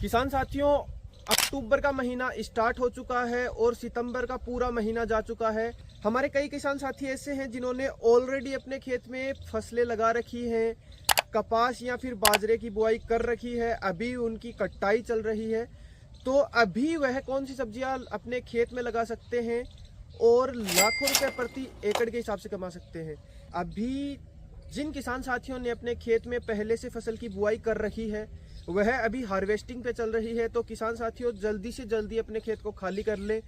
किसान साथियों, अक्टूबर का महीना स्टार्ट हो चुका है और सितंबर का पूरा महीना जा चुका है। हमारे कई किसान साथी ऐसे हैं जिन्होंने ऑलरेडी अपने खेत में फसलें लगा रखी हैं, कपास या फिर बाजरे की बुआई कर रखी है, अभी उनकी कटाई चल रही है। तो अभी वह कौन सी सब्जियां अपने खेत में लगा सकते हैं और लाखों रुपए प्रति एकड़ के हिसाब से कमा सकते हैं। अभी जिन किसान साथियों ने अपने खेत में पहले से फसल की बुआई कर रखी है, वह अभी हार्वेस्टिंग पे चल रही है। तो किसान साथियों, जल्दी से जल्दी अपने खेत को खाली कर लें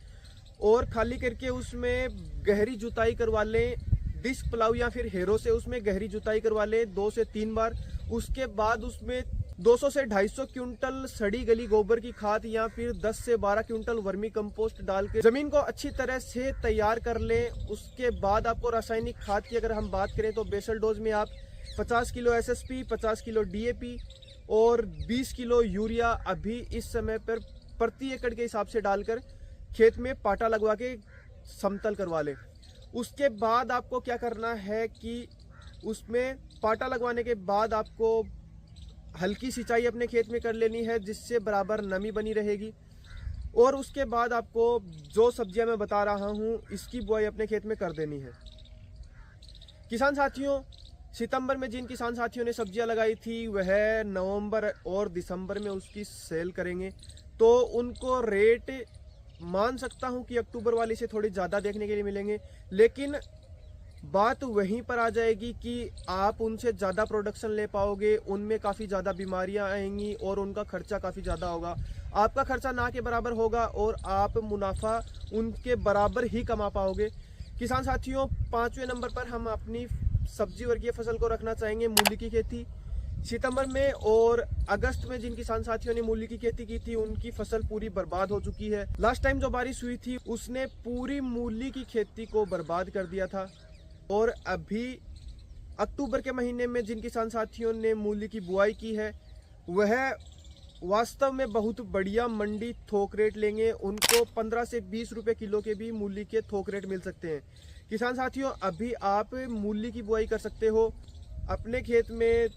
और खाली करके उसमें गहरी जुताई करवा लें। डिस्क प्लाऊ या फिर हेरो से उसमें गहरी जुताई करवा लें 2 से 3 बार। उसके बाद उसमें 200 से 250 क्विंटल सड़ी गली गोबर की खाद या फिर 10 से 12 क्विंटल वर्मी कंपोस्ट डाल के जमीन को अच्छी तरह से तैयार कर लें। उसके बाद आपको रासायनिक खाद की अगर हम बात करें तो बेसल डोज में आप 50 किलो एसएसपी, 50 किलो डीएपी और 20 किलो यूरिया अभी इस समय पर प्रति एकड़ के हिसाब से डालकर खेत में पाटा लगवा के समतल करवा लें। उसके बाद आपको क्या करना है कि उसमें पाटा लगवाने के बाद आपको हल्की सिंचाई अपने खेत में कर लेनी है, जिससे बराबर नमी बनी रहेगी। और उसके बाद आपको जो सब्जियां मैं बता रहा हूं, इसकी बुआई अपने खेत में कर देनी है। किसान साथियों, सितंबर में जिन किसान साथियों ने सब्जियां लगाई थी, वह नवंबर और दिसंबर में उसकी सेल करेंगे, तो उनको रेट मान सकता हूं कि अक्टूबर वाली से थोड़ी ज़्यादा देखने के लिए मिलेंगे। लेकिन बात वहीं पर आ जाएगी कि आप उनसे ज़्यादा प्रोडक्शन ले पाओगे, उनमें काफ़ी ज़्यादा बीमारियां आएंगी और उनका खर्चा काफ़ी ज़्यादा होगा। आपका खर्चा ना के बराबर होगा और आप मुनाफा उनके बराबर ही कमा पाओगे। किसान साथियों, 5वें नंबर पर हम अपनी सब्जी वर्गीय फसल को रखना चाहेंगे मूली की खेती। सितंबर में और अगस्त में जिन किसान साथियों ने मूली की खेती की थी, उनकी फसल पूरी बर्बाद हो चुकी है। लास्ट टाइम जो बारिश हुई थी उसने पूरी मूली की खेती को बर्बाद कर दिया था। और अभी अक्टूबर के महीने में जिन किसान साथियों ने मूली की बुआई की है, वह वास्तव में बहुत बढ़िया मंडी थोक रेट लेंगे। उनको 15 से 20 रुपए किलो के भी मूली के थोक रेट मिल सकते हैं। किसान साथियों, अभी आप मूली की बुआई कर सकते हो। अपने खेत में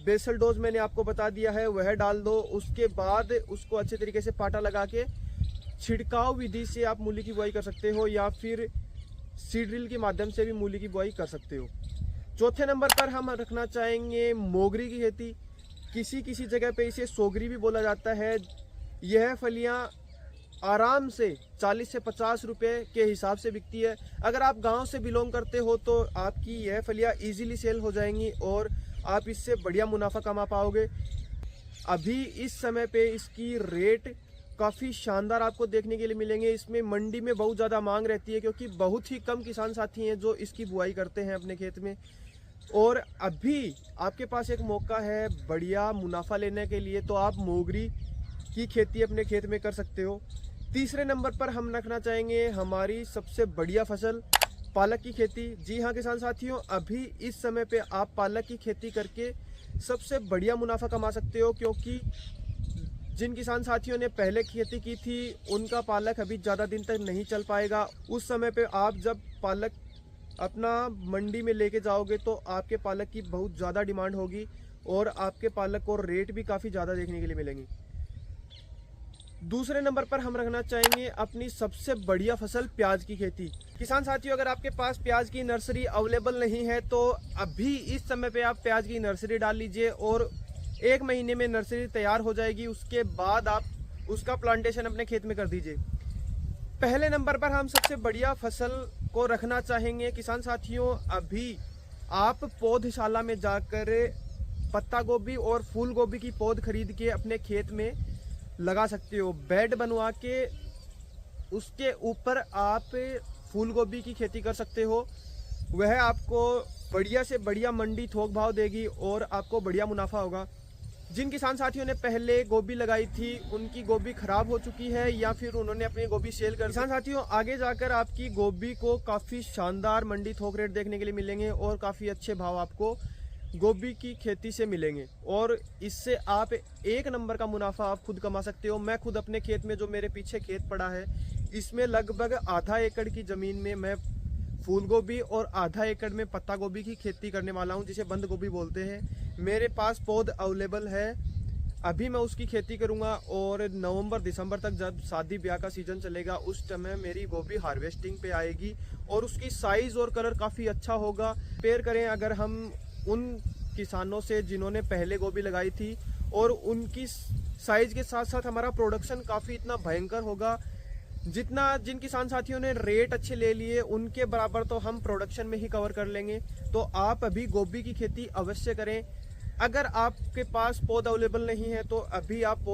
बेसल डोज मैंने आपको बता दिया है, वह डाल दो। उसके बाद उसको अच्छे तरीके से पाटा लगा के छिड़काव विधि से आप मूली की बुआई कर सकते हो, या फिर सीड ड्रिल के माध्यम से भी मूली की बुआई कर सकते हो। चौथे नंबर पर हम रखना चाहेंगे मोगरी की खेती। किसी किसी जगह पे इसे सोगरी भी बोला जाता है। यह फलियां आराम से 40 से 50 रुपए के हिसाब से बिकती है। अगर आप गांव से बिलोंग करते हो तो आपकी यह फलियां इजीली सेल हो जाएंगी और आप इससे बढ़िया मुनाफा कमा पाओगे। अभी इस समय पे इसकी रेट काफ़ी शानदार आपको देखने के लिए मिलेंगे। इसमें मंडी में बहुत ज़्यादा मांग रहती है, क्योंकि बहुत ही कम किसान साथी हैं जो इसकी बुआई करते हैं अपने खेत में। और अभी आपके पास एक मौका है बढ़िया मुनाफा लेने के लिए, तो आप मोगरी की खेती अपने खेत में कर सकते हो। तीसरे नंबर पर हम रखना चाहेंगे हमारी सबसे बढ़िया फसल पालक की खेती। जी हाँ किसान साथियों, अभी इस समय पे आप पालक की खेती करके सबसे बढ़िया मुनाफा कमा सकते हो, क्योंकि जिन किसान साथियों ने पहले खेती की थी उनका पालक अभी ज़्यादा दिन तक नहीं चल पाएगा। उस समय पे आप जब पालक अपना मंडी में लेके जाओगे तो आपके पालक की बहुत ज़्यादा डिमांड होगी और आपके पालक को रेट भी काफ़ी ज़्यादा देखने के लिए मिलेंगी। दूसरे नंबर पर हम रखना चाहेंगे अपनी सबसे बढ़िया फसल प्याज की खेती। किसान साथियों, अगर आपके पास प्याज की नर्सरी अवेलेबल नहीं है तो अभी इस समय पे आप प्याज की नर्सरी डाल लीजिए और 1 महीने में नर्सरी तैयार हो जाएगी। उसके बाद आप उसका प्लांटेशन अपने खेत में कर दीजिए। पहले नंबर पर हम सबसे बढ़िया फसल को रखना चाहेंगे किसान साथियों, अभी आप पौधशाला में जाकर पत्ता गोभी और फूल गोभी की पौध खरीद के अपने खेत में लगा सकते हो। बेड बनवा के उसके ऊपर आप फूल गोभी की खेती कर सकते हो। वह आपको बढ़िया से बढ़िया मंडी थोक भाव देगी और आपको बढ़िया मुनाफा होगा। जिन किसान साथियों ने पहले गोभी लगाई थी, उनकी गोभी खराब हो चुकी है या फिर उन्होंने अपनी गोभी सेल कर, किसान साथियों आगे जाकर आपकी गोभी को काफ़ी शानदार मंडी थोक रेट देखने के लिए मिलेंगे और काफ़ी अच्छे भाव आपको गोभी की खेती से मिलेंगे और इससे आप 1 नंबर का मुनाफा आप खुद कमा सकते हो। मैं खुद अपने खेत में, जो मेरे पीछे खेत पड़ा है, इसमें लगभग आधा एकड़ की ज़मीन में मैं फूल गोभी और आधा एकड़ में पत्ता गोभी की खेती करने वाला हूं, जिसे बंद गोभी बोलते हैं। मेरे पास पौध अवेलेबल है। अभी मैं उसकी खेती करूंगा और नवंबर दिसंबर तक जब शादी ब्याह का सीजन चलेगा उस समय मेरी गोभी हार्वेस्टिंग पे आएगी और उसकी साइज और कलर काफ़ी अच्छा होगा। कंपेयर करें अगर हम उन किसानों से जिन्होंने पहले गोभी लगाई थी और उनकी साइज के साथ साथ हमारा प्रोडक्शन काफ़ी इतना भयंकर होगा। जिन किसान साथियों ने रेट अच्छे ले लिए उनके बराबर तो हम प्रोडक्शन में ही कवर कर लेंगे। तो आप अभी गोभी की खेती अवश्य करें। अगर आपके पास पौध अवेलेबल नहीं है तो अभी आप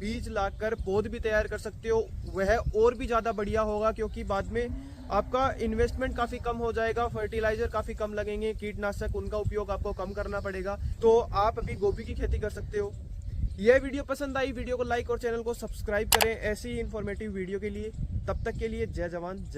बीज लाकर पौध भी तैयार कर सकते हो, वह और भी ज़्यादा बढ़िया होगा क्योंकि बाद में आपका इन्वेस्टमेंट काफ़ी कम हो जाएगा, फर्टिलाइजर काफ़ी कम लगेंगे, कीटनाशक उनका उपयोग आपको कम करना पड़ेगा। तो आप अभी गोभी की खेती कर सकते हो। यह वीडियो पसंद आई, वीडियो को लाइक और चैनल को सब्सक्राइब करें ऐसी ही इंफॉर्मेटिव वीडियो के लिए। तब तक के लिए जय जवान जय